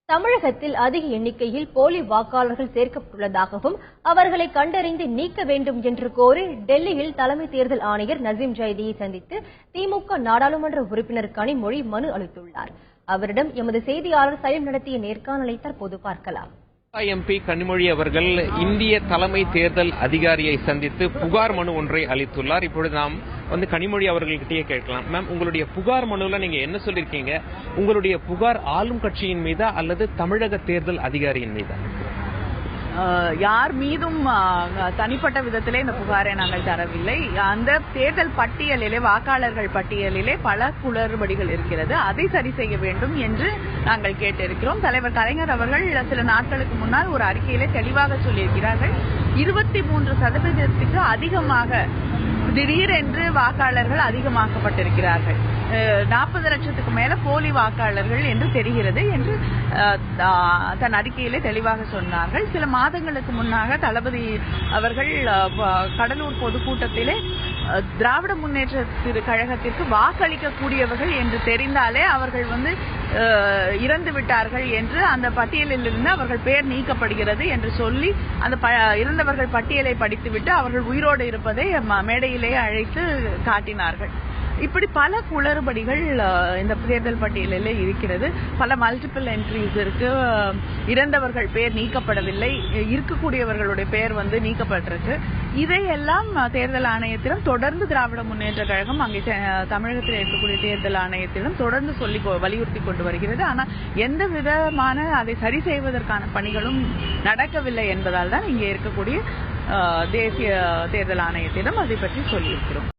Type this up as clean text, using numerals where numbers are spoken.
தமிழகத்தில் அதிக எண்ணிக்கையில் போலி வாக்காளர்கள் சேர்க்கப்பட்டுள்ளதாகவும் அவர்களை கண்டறிந்து நீக்க வேண்டும் என்று கோரி டெல்லியில் தலைமை தேர்தல் ஆணையர் நசீம் ஜைதியை சந்தித்து திமுக நாடாளுமன்ற உறுப்பினர் கனிமொழி மனு அளித்துள்ளார். அவரிடம் எமது செய்தியாளர் சலீம் நடத்திய நேர்காணலை தற்போது பார்க்கலாம். எம்பி கனிமொழி அவர்கள் இந்திய தலைமை தேர்தல் அதிகாரியை சந்தித்து புகார் மனு ஒன்றை அளித்துள்ளார். இப்பொழுது நாம் கனிமொழி அவர்கள்கிட்டயே கேட்கலாம். மேம், உங்களுடைய புகார் மனுவில் நீங்க என்ன சொல்லிருக்கீங்க? உங்களுடைய புகார் ஆளும் கட்சியின் மீதா அல்லது தமிழக தேர்தல் அதிகாரியின் மீதா? யார் மீதும் தனிப்பட்ட விதத்திலே இந்த புகாரை நாங்கள் தரவில்லை. அந்த தேர்தல் பட்டியலிலே, வாக்காளர்கள் பட்டியலிலே பல குளறுபடிகள் இருக்கிறது. அதை சரி செய்ய வேண்டும் என்று நாங்கள் கேட்டிருக்கிறோம். தலைவர் கலைஞர் அவர்கள் சில நாட்களுக்கு முன்னால் ஒரு அறிக்கையிலே தெளிவாக சொல்லியிருக்கிறார்கள். 23% அதிகமாக திடீரென்று வாக்காளர்கள் அதிகமாக்கப்பட்டிருக்கிறார்கள். 40 லட்சத்துக்கு மேல போலி வாக்காளர்கள் என்று தெரிகிறது என்று தன் அறிக்கையிலே தெளிவாக சொன்னார்கள். சில மாதங்களுக்கு முன்னாக தளபதி அவர்கள் கடலூர் பொதுக்கூட்டத்திலே திராவிட முன்னேற்ற கழகத்திற்கு வாக்களிக்கக்கூடியவர்கள் என்று தெரிந்தாலே அவர்கள் இறந்து விட்டார்கள் என்று அந்த பட்டியலில் இருந்து அவர்கள் பெயர் நீக்கப்படுகிறது என்று சொல்லி அந்த இறந்தவர்கள் பட்டியலை படித்துவிட்டு அவர்கள் உயிரோடு இருப்பதை மேடையிலே அழைத்து காட்டினார்கள். இப்படி பல குளறுபடிகள் இந்த தேர்தல் பட்டியலில் இருக்கிறது. பல மல்டிபிள் என்ட்ரிஸ் இருக்கு. இறந்தவர்கள் பெயர் நீக்கப்படவில்லை, இருக்கக்கூடியவர்களுடைய பெயர் நீக்கப்பட்டிருக்கு. இதையெல்லாம் தேர்தல் ஆணையத்திடம் தொடர்ந்து திராவிட முன்னேற்ற கழகம் அங்கே தமிழகத்தில் இருக்கக்கூடிய தேர்தல் ஆணையத்திடம் தொடர்ந்து சொல்லி வலியுறுத்தி கொண்டு வருகிறது. ஆனால் எந்த விதமான அதை சரி செய்வதற்கான பணிகளும் நடக்கவில்லை என்பதால் தான் இங்கே இருக்கக்கூடிய தேசிய தேர்தல் ஆணையத்திடம் அதை பற்றி சொல்லியிருக்கிறோம்.